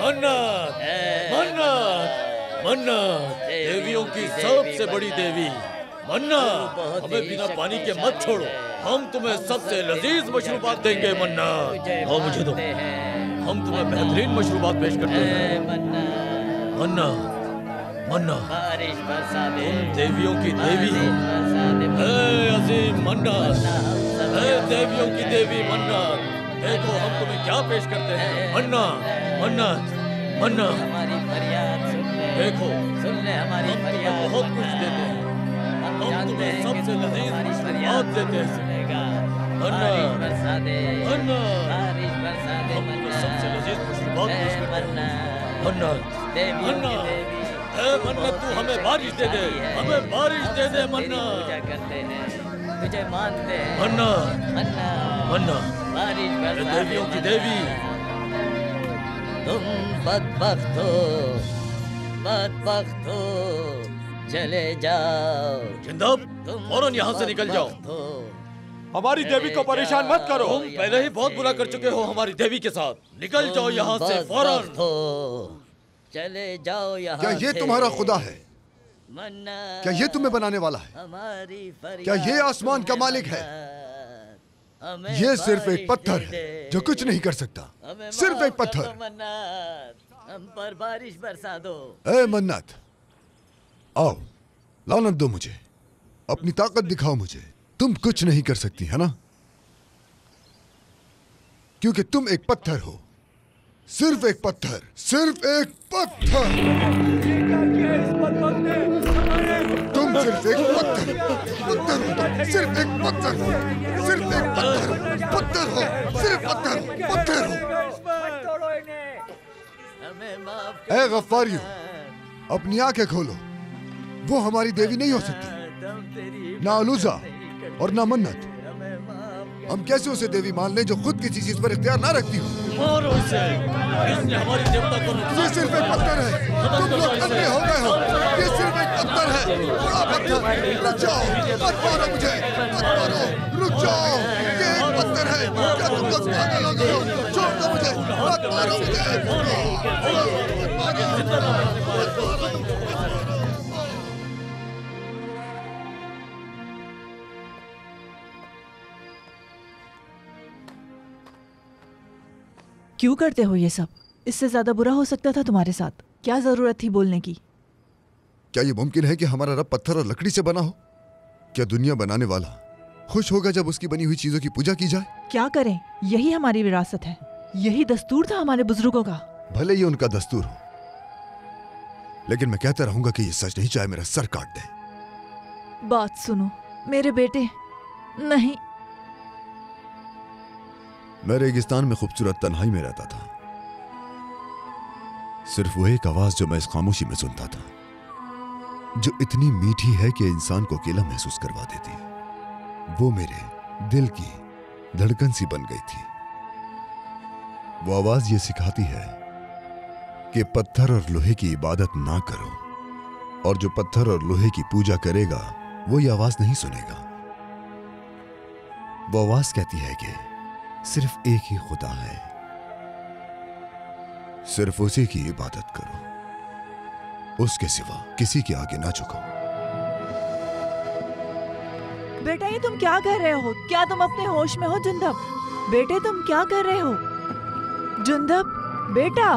मन्नत, मन्नत, मन्नत, देवियों की सबसे बड़ी देवी मन्नत, हमें बिना पानी के मत छोड़ो, हम तुम्हें सबसे लजीज मशरूबात देंगे मन्नत। आओ मुझे दो, हम तुम्हें बेहतरीन मशरूबात पेश करते हैं मन्नत। मन्नत, तुम देवियों की देवी हो, अजीम मन्नत, देवियों की देवी मन्नत। देखो हम तुम्हें क्या पेश करते हैं मन्नत, मन्नत, मन्नत। देखो हम तुम्हें बहुत कुछ देते हैं, हम तुम्हें सबसे लजीज मशरूबात देते हैं मन्नत, मन्नत, हम तुम्हें सबसे लजीज मशरूबात पेश करते हैं मन्नत, मन्नत। मन्नत तू हमें बारिश दे दे, हमें बारिश दे दे मन्नत, तुझे मानते हैं मन्नत, मन्नत, देवियों की देवी। तुम बदबख्त हो, बदबख्त हो, चले जाओ जिंदब, फौरन यहाँ से निकल जाओ। हमारी देवी को परेशान मत करो। तुम पहले ही बहुत बुरा कर चुके हो हमारी देवी के साथ, निकल जाओ यहाँ से फौरन। चले जाओ यहाँ। क्या ये तुम्हारा खुदा है? क्या ये तुम्हें बनाने वाला है? क्या ये आसमान का मालिक है? ये सिर्फ एक पत्थर है जो कुछ नहीं कर सकता, सिर्फ एक पत्थर। हम पर बारिश बरसा दो। ए मन्नत, आओ, लानत दो मुझे, अपनी ताकत दिखाओ मुझे। तुम कुछ नहीं कर सकती है ना, क्योंकि तुम एक पत्थर हो, सिर्फ एक पत्थर, सिर्फ एक पत्थर। तुम सिर्फ एक पत्थर, पत्थर हो, सिर्फ एक पत्थर हो, सिर्फ एक पत्थर, पत्थर हो, सिर्फ पत्थर, पत्थर हो। ए गफ्फारियो, अपनी आंखें खोलो, वो हमारी देवी नहीं हो सकती, ना अलूजा और ना मन्नत। हम कैसे उसे देवी मान लें जो खुद किसी चीज पर इख्तियार ना रखती हो? मारो इसे, इसने हमारी देवता को ये सिर्फ एक पत्थर है, तुम लोग अंधे हो गए हो। ये सिर्फ एक पत्थर है, बड़ा पत्थर। रुक जाओ, मत मारो मुझे, मत मारो, रुक जाओ, ये एक पत्थर है। क्या तुम लोग पागल हो गए हो? छोड़ दो मुझे, मत मारो मुझे। क्यों करते हो ये सब? इससे ज्यादा बुरा हो सकता था तुम्हारे साथ। क्या जरूरत थी बोलने की? क्या ये मुमकिन है कि हमारा रब पत्थर और लकड़ी से बना हो? क्या दुनिया बनाने वाला खुश होगा जब उसकी बनी हुई चीजों की पूजा की जाए? क्या करें, यही हमारी विरासत है, यही दस्तूर था हमारे बुजुर्गों का। भले ही उनका दस्तूर हो, लेकिन मैं कहता रहूंगा कि ये सच नहीं, चाहे मेरा सर काट दे। बात सुनो मेरे बेटे। नहीं, मैं रेगिस्तान में खूबसूरत तन्हाई में रहता था। सिर्फ वो एक आवाज जो मैं इस खामोशी में सुनता था, जो इतनी मीठी है कि इंसान को अकेला महसूस करवा देती है। वो मेरे दिल की धड़कन सी बन गई थी। वो आवाज ये सिखाती है कि पत्थर और लोहे की इबादत ना करो, और जो पत्थर और लोहे की पूजा करेगा वो ये आवाज नहीं सुनेगा। वो आवाज कहती है कि सिर्फ एक ही खुदा है, सिर्फ उसी की इबादत करो, उसके सिवा किसी के आगे ना झुको। बेटा ये तुम क्या कर रहे हो? क्या तुम अपने होश में हो जुंदब? बेटे तुम क्या कर रहे हो? जुंदब बेटा।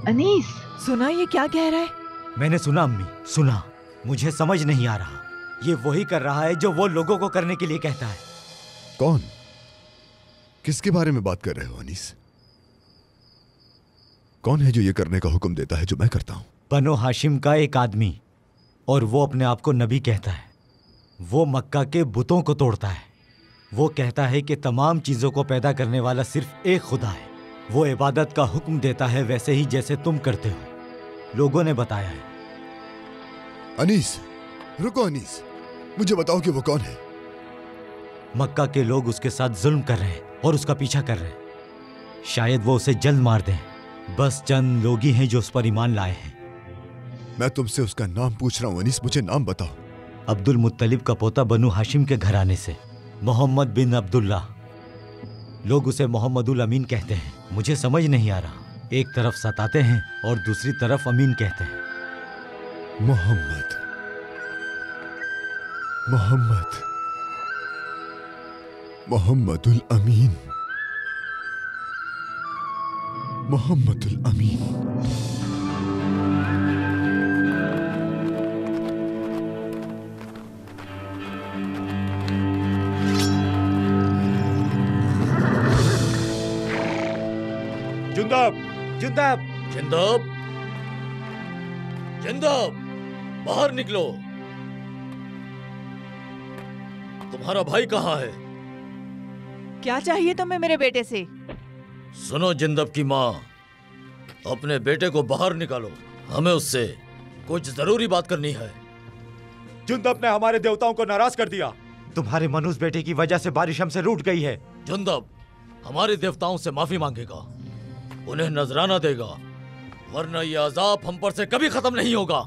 अनीस सुना ये क्या कह रहा है? मैंने सुना अम्मी, सुना। मुझे समझ नहीं आ रहा, ये वही कर रहा है जो वो लोगों को करने के लिए कहता है। कौन? किसके बारे में बात कर रहे हो अनीस? कौन है जो ये करने का हुक्म देता है जो मैं करता हूं? बनो हाशिम का एक आदमी, और वो अपने आप को नबी कहता है। वो मक्का के बुतों को तोड़ता है। वो कहता है कि तमाम चीजों को पैदा करने वाला सिर्फ एक खुदा है। वो इबादत का हुक्म देता है वैसे ही जैसे तुम करते हो। लोगों ने बताया है। अनीस रुको, अनीस मुझे बताओ कि वो कौन है? मक्का के लोग उसके साथ जुल्म कर रहे हैं और उसका पीछा कर रहे हैं। शायद वो उसे जल्द मार दें। बस चंद लोग ही हैं जो उस पर ईमान लाए हैं। मैं तुमसे उसका नाम पूछ रहा हूं अनीस, मुझे नाम बताओ। अब्दुल मुत्तलिब का पोता बनु हाशिम के घराने से, मोहम्मद बिन अब्दुल्ला। लोग उसे मोहम्मदुल अमीन कहते हैं। मुझे समझ नहीं आ रहा, एक तरफ सताते हैं और दूसरी तरफ अमीन कहते हैं। मोहम्मद, मोहम्मद, मोहम्मदुल अमीन, मोहम्मदुल अमीन। जुंदब, जुंदब, जिंदब, जिंदब, बाहर निकलो। तुम्हारा भाई कहाँ है? क्या चाहिए तुम्हें मेरे बेटे से? सुनो जिंदब की माँ, अपने बेटे को बाहर निकालो, हमें उससे कुछ जरूरी बात करनी है। जुंदब ने हमारे देवताओं को नाराज कर दिया। तुम्हारे मनुष्य बेटे की वजह से बारिश हमसे रूठ गई है। जुंदब हमारे देवताओं से माफी मांगेगा, उन्हें नजराना देगा, वरना ये अजाब हम पर से कभी खत्म नहीं होगा।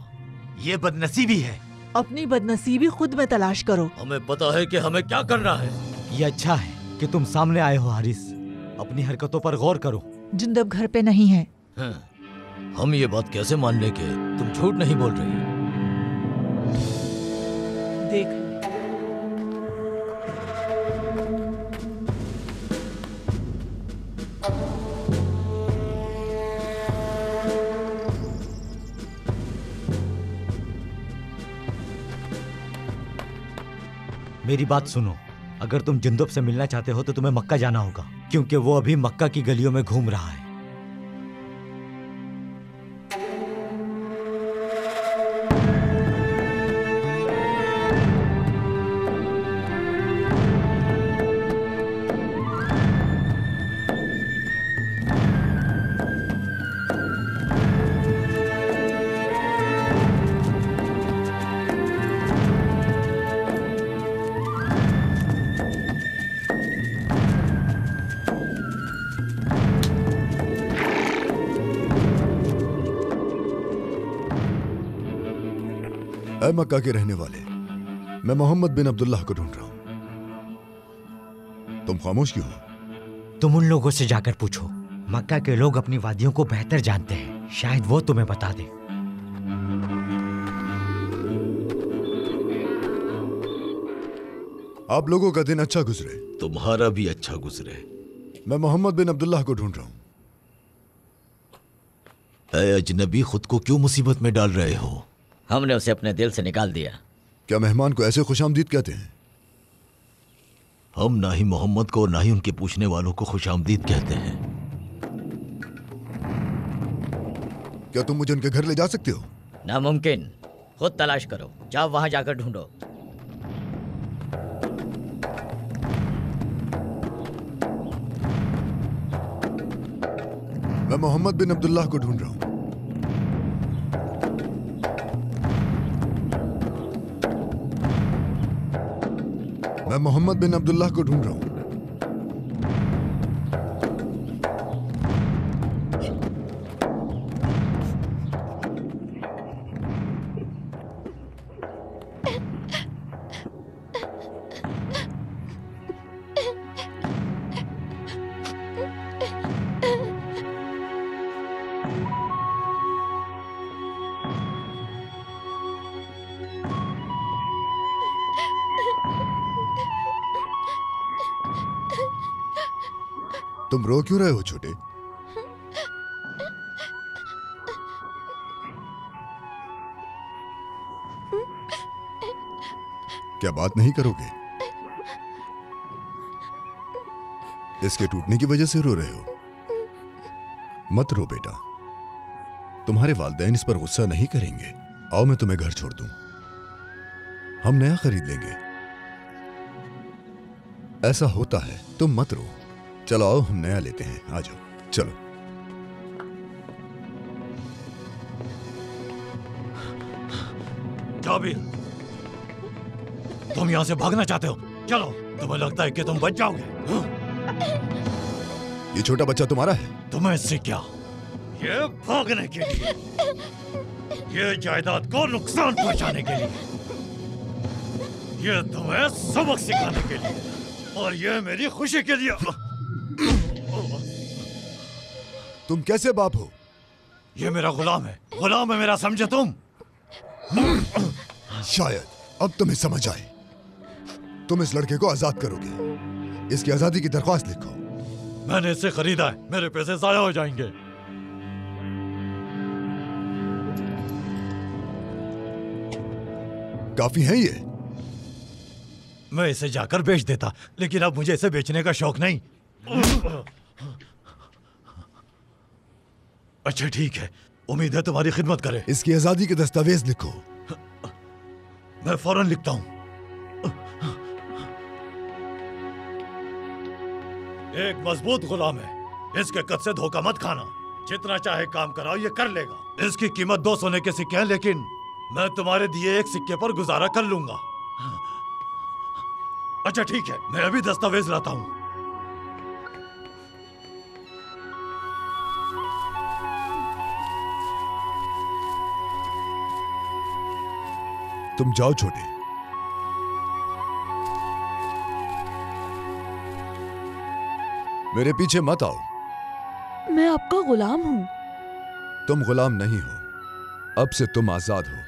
ये बदनसीबी है। अपनी बदनसीबी खुद में तलाश करो। हमें पता है कि हमें क्या करना है। ये अच्छा है कि तुम सामने आए हो हारिस। अपनी हरकतों पर गौर करो। जिंदब घर पे नहीं है। हम ये बात कैसे मान ले कि तुम झूठ नहीं बोल रही? देख लो। मेरी बात सुनो, अगर तुम जिंदब से मिलना चाहते हो तो तुम्हें मक्का जाना होगा, क्योंकि वो अभी मक्का की गलियों में घूम रहा है। ऐ मक्का के रहने वाले, मैं मोहम्मद बिन अब्दुल्लाह को ढूंढ रहा हूं। तुम खामोश क्यों हो? तुम उन लोगों से जाकर पूछो। मक्का के लोग अपनी वादियों को बेहतर जानते हैं, शायद वो तुम्हें बता दे। आप लोगों का दिन अच्छा गुजरे। तुम्हारा भी अच्छा गुजरे। मैं मोहम्मद बिन अब्दुल्लाह को ढूंढ रहा हूं। ऐ अजनबी, खुद को क्यों मुसीबत में डाल रहे हो? हमने उसे अपने दिल से निकाल दिया। क्या मेहमान को ऐसे खुशामदीद कहते हैं? हम ना ही मोहम्मद को और ना ही उनके पूछने वालों को खुशामदीद कहते हैं। क्या तुम मुझे उनके घर ले जा सकते हो? नामुमकिन। खुद तलाश करो, जाओ वहां जाकर ढूंढो। मैं मोहम्मद बिन अब्दुल्लाह को ढूंढ रहा हूं। मैं मोहम्मद बिन अब्दुल्लाह को ढूंढ रहा हूं। तुम रो क्यों रहे हो छोटे? क्या बात नहीं करोगे? इसके टूटने की वजह से रो रहे हो? मत रो बेटा, तुम्हारे वालिदैन इस पर गुस्सा नहीं करेंगे। आओ मैं तुम्हें घर छोड़ दूं, हम नया खरीद लेंगे। ऐसा होता है, तुम मत रो। चलो आओ हम नया लेते हैं, आ जाओ चलो। जाबिर, तुम यहां से भागना चाहते हो? चलो, तुम्हें लगता है कि तुम बच जाओगे? ये छोटा बच्चा तुम्हारा है? तुम्हें इससे क्या? ये भागने के लिए, ये जायदाद को नुकसान पहुंचाने के लिए, ये तुम्हें सबक सिखाने के लिए, और ये मेरी खुशी के लिए। तुम कैसे बाप हो? ये मेरा गुलाम है मेरा, समझे तुम? शायद अब तुम्हें समझ आए। तुम इस लड़के को आजाद करोगे। इसकी आजादी की दरख्वास्त लिखो। मैंने इसे खरीदा है, मेरे पैसे जाया हो जाएंगे। काफी है ये? मैं इसे जाकर बेच देता, लेकिन अब मुझे इसे बेचने का शौक नहीं। अच्छा ठीक है, उम्मीद है तुम्हारी खिदमत करे। इसकी आजादी के दस्तावेज लिखो। मैं फौरन लिखता हूं। एक मजबूत गुलाम है, इसके कद से धोखा मत खाना। जितना चाहे काम कराओ, ये कर लेगा। इसकी कीमत 2 सोने के सिक्के हैं, लेकिन मैं तुम्हारे दिए एक सिक्के पर गुजारा कर लूंगा। अच्छा ठीक है, मैं अभी दस्तावेज लाता हूं। तुम जाओ छोटे। मेरे पीछे मत आओ। मैं आपका गुलाम हूँ। तुम गुलाम नहीं हो, अब से तुम आजाद हो।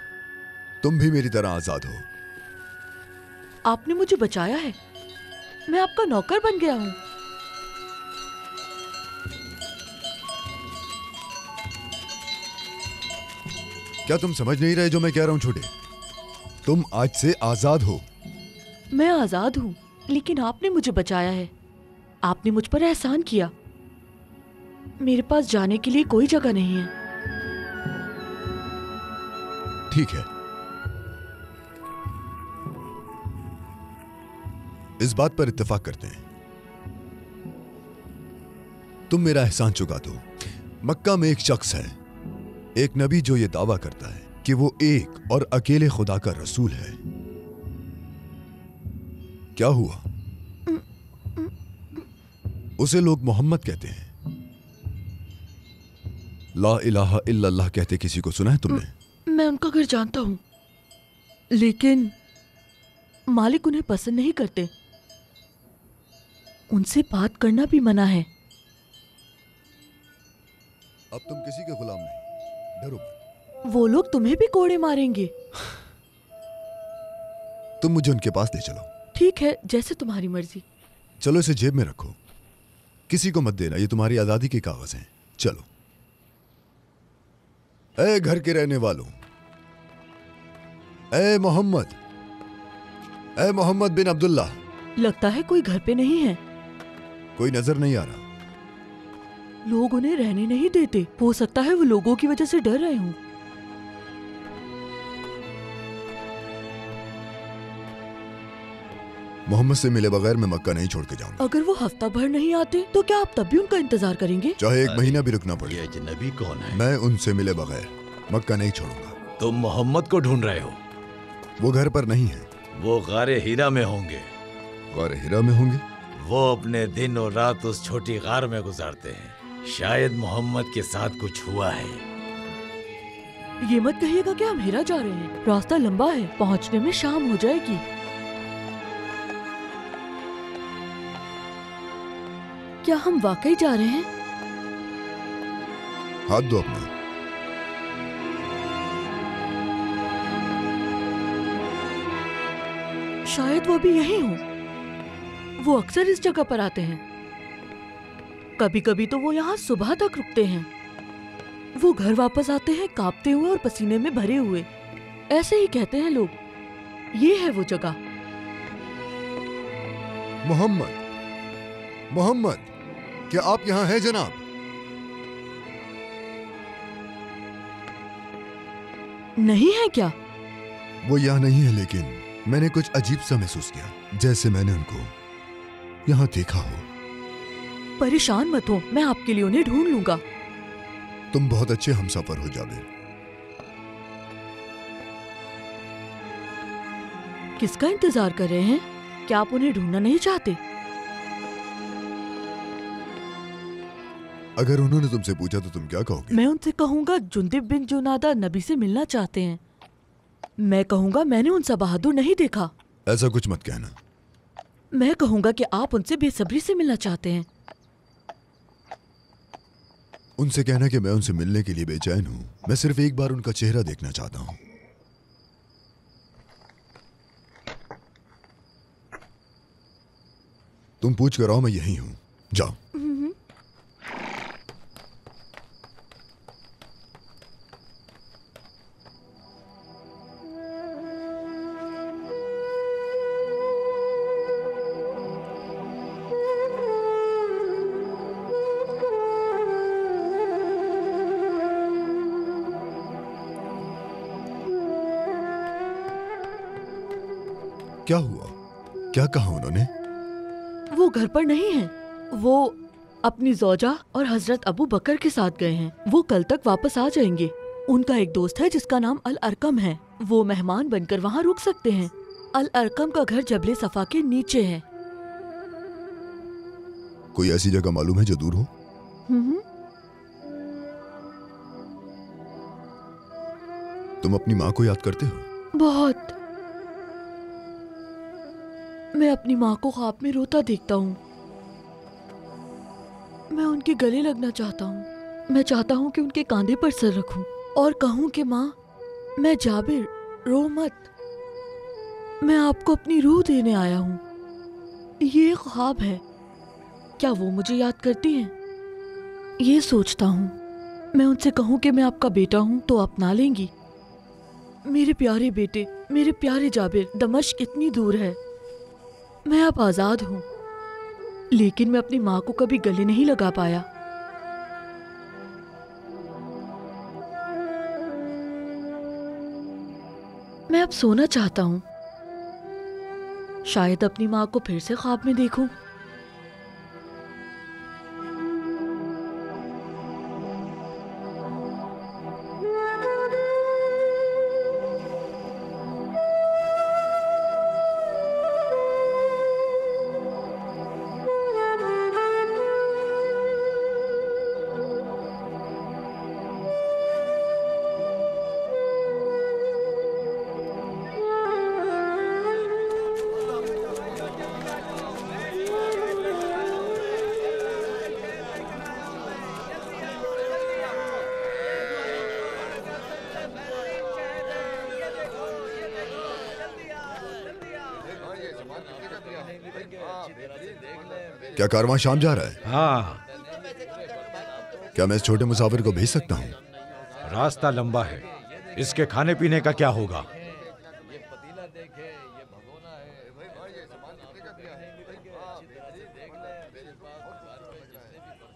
तुम भी मेरी तरह आजाद हो। आपने मुझे बचाया है, मैं आपका नौकर बन गया हूँ। क्या तुम समझ नहीं रहे जो मैं कह रहा हूं छोटे? तुम आज से आजाद हो। मैं आजाद हूँ, लेकिन आपने मुझे बचाया है। आपने मुझ पर एहसान किया। मेरे पास जाने के लिए कोई जगह नहीं है। ठीक है, इस बात पर इत्तेफाक करते हैं। तुम मेरा एहसान चुका दो। मक्का में एक शख्स है, एक नबी, जो ये दावा करता है कि वो एक और अकेले खुदा का रसूल है। क्या हुआ? उसे लोग मोहम्मद कहते हैं। ला इलाहा इल्लल्लाह कहते किसी को सुना है तुमने? मैं उनका घर जानता हूँ, लेकिन मालिक उन्हें पसंद नहीं करते। उनसे बात करना भी मना है। अब तुम किसी के गुलाम नहीं, डरो मत। वो लोग तुम्हें भी कोड़े मारेंगे। तुम मुझे उनके पास ले चलो। ठीक है, जैसे तुम्हारी मर्जी। चलो, इसे जेब में रखो, किसी को मत देना। ये तुम्हारी आजादी के कागज हैं। चलो। ए घर के रहने वालों, ए मोहम्मद बिन अब्दुल्ला। लगता है कोई घर पे नहीं है। कोई नजर नहीं आ रहा। लोग उन्हें रहने नहीं देते। हो सकता है वो लोगों की वजह से डर रहे हों। मोहम्मद से मिले बगैर मैं मक्का नहीं छोड़ के जाऊंगा। अगर वो हफ्ता भर नहीं आते तो क्या आप तब भी उनका इंतजार करेंगे? चाहे 1 महीना भी रुकना पड़े। ये अजनबी कौन है? मैं उनसे मिले बगैर मक्का नहीं छोड़ूंगा। तुम मोहम्मद को ढूंढ रहे हो? वो घर पर नहीं है। वो गारे हीरा में होंगे। गारे हिरा में होंगे? वो अपने दिन और रात उस छोटी गार में गुजारते हैं। शायद मोहम्मद के साथ कुछ हुआ है। ये मत कहिएगा कि हम हिरा जा रहे हैं। रास्ता लंबा है, पहुंचने में शाम हो जाएगी। क्या हम वाकई जा रहे हैं? हाथ दो अपना। शायद वो भी यही हो। वो अक्सर इस जगह पर आते हैं। कभी कभी तो वो यहाँ सुबह तक रुकते हैं। वो घर वापस आते हैं कांपते हुए और पसीने में भरे हुए। ऐसे ही कहते हैं लोग। ये है वो जगह। मोहम्मद, क्या आप यहाँ हैं जनाब? नहीं है क्या? वो यहाँ नहीं है, लेकिन मैंने कुछ अजीब सा महसूस किया, जैसे मैंने उनको यहाँ देखा हो। परेशान मत हो, मैं आपके लिए उन्हें ढूंढ लूंगा। तुम बहुत अच्छे हमसफर हो जाबिर। किसका इंतजार कर रहे हैं? क्या आप उन्हें ढूंढना नहीं चाहते? अगर उन्होंने तुमसे पूछा तो तुम क्या कहोगे? मैं उनसे कहूंगा जुंदिब बिन जुनादा नबी से मिलना चाहते हैं। मैं कहूंगा मैंने उनसा बहादुर नहीं देखा। ऐसा कुछ मत कहना। मैं कहूंगा कि आप उनसे बेसब्री से मिलना चाहते हैं। उनसे कहना कि मैं उनसे मिलने के लिए बेचैन हूं। मैं सिर्फ एक बार उनका चेहरा देखना चाहता हूं। तुम पूछ कर आओ, मैं यही हूं। जाओ। क्या हुआ? क्या कहा उन्होंने? वो घर पर नहीं है। वो अपनी जोजा और हजरत अबू बकर के साथ गए हैं। वो कल तक वापस आ जाएंगे। उनका एक दोस्त है जिसका नाम अल अरकम है। वो मेहमान बनकर वहाँ रुक सकते हैं। अल अरकम का घर जबले सफा के नीचे है। कोई ऐसी जगह मालूम है जो दूर हो? तुम अपनी माँ को याद करते हो? बहुत। मैं अपनी माँ को ख्वाब में रोता देखता हूँ। मैं उनके गले लगना चाहता हूँ। मैं चाहता हूँ कि उनके कांधे पर सर रखूं और कहूँ कि माँ, मैं जाबिर, रो मत, मैं आपको अपनी रूह देने आया हूँ। ये एक ख्वाब है। क्या वो मुझे याद करती हैं? ये सोचता हूँ। मैं उनसे कहूँ कि मैं आपका बेटा हूँ तो अपना लेंगी। मेरे प्यारे बेटे, मेरे प्यारे जाबिर, दमिश्क इतनी दूर है। मैं अब आजाद हूँ, लेकिन मैं अपनी माँ को कभी गले नहीं लगा पाया। मैं अब सोना चाहता हूँ। शायद अपनी माँ को फिर से ख्वाब में देखूं। क्या कारवां शाम जा रहा है? हाँ, क्या मैं इस छोटे मुसाफिर को भेज सकता हूँ? रास्ता लंबा है। इसके खाने पीने का क्या होगा?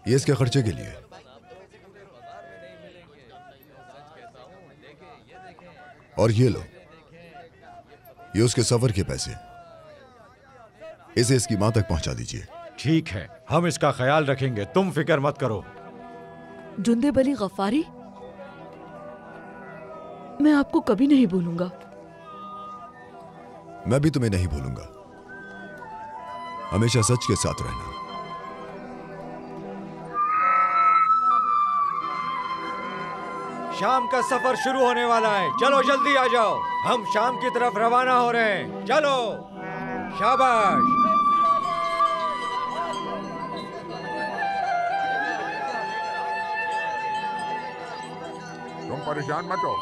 ये इसके खर्चे के लिए। और ये लो, ये उसके सफर के पैसे। इसे इसकी मां तक पहुंचा दीजिए। ठीक है, हम इसका ख्याल रखेंगे, तुम फिक्र मत करो। जुंदे अली गफ्फारी, मैं आपको कभी नहीं भूलूंगा। मैं भी तुम्हें नहीं भूलूंगा। हमेशा सच के साथ रहना। शाम का सफर शुरू होने वाला है, चलो जल्दी आ जाओ। हम शाम की तरफ रवाना हो रहे हैं। चलो, शाबाश। तुम परेशान मत हो।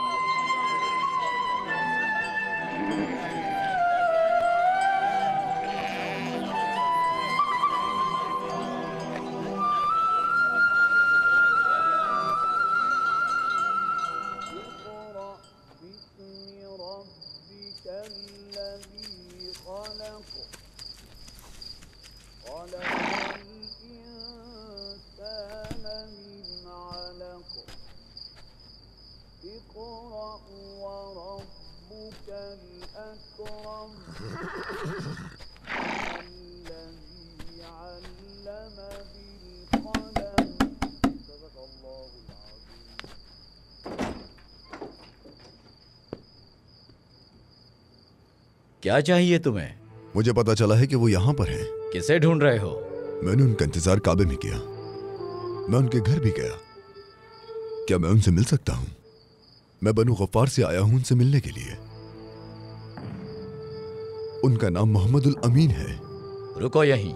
क्या चाहिए तुम्हें? मुझे पता चला है कि वो यहां पर हैं। किसे ढूंढ रहे हो? मैंने उनका इंतजार काबे में किया। मैं उनके घर भी गया। क्या मैं उनसे मिल सकता हूं? मैं बनु गफ्फार से आया हूं उनसे मिलने के लिए। उनका नाम मोहम्मदुल अमीन है। रुको यहीं।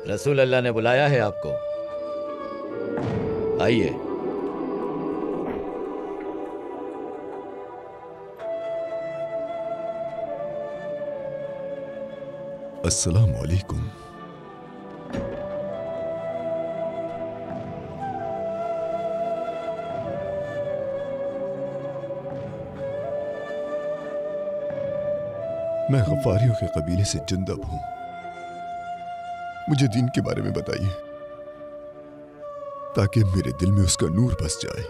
रसूल अल्लाह ने बुलाया है आपको। आइए। अस्सलाम वालेकुम। मैं गफारियों के कबीले से जुंदब हूं। मुझे दीन के बारे में बताइए ताकि मेरे दिल में उसका नूर बस जाए।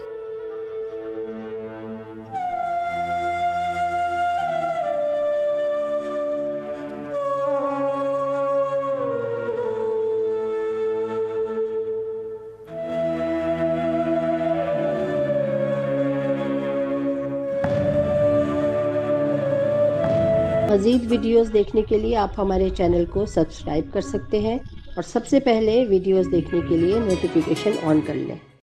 मज़ीद वीडियोस देखने के लिए आप हमारे चैनल को सब्सक्राइब कर सकते हैं और सबसे पहले वीडियोस देखने के लिए नोटिफिकेशन ऑन कर लें।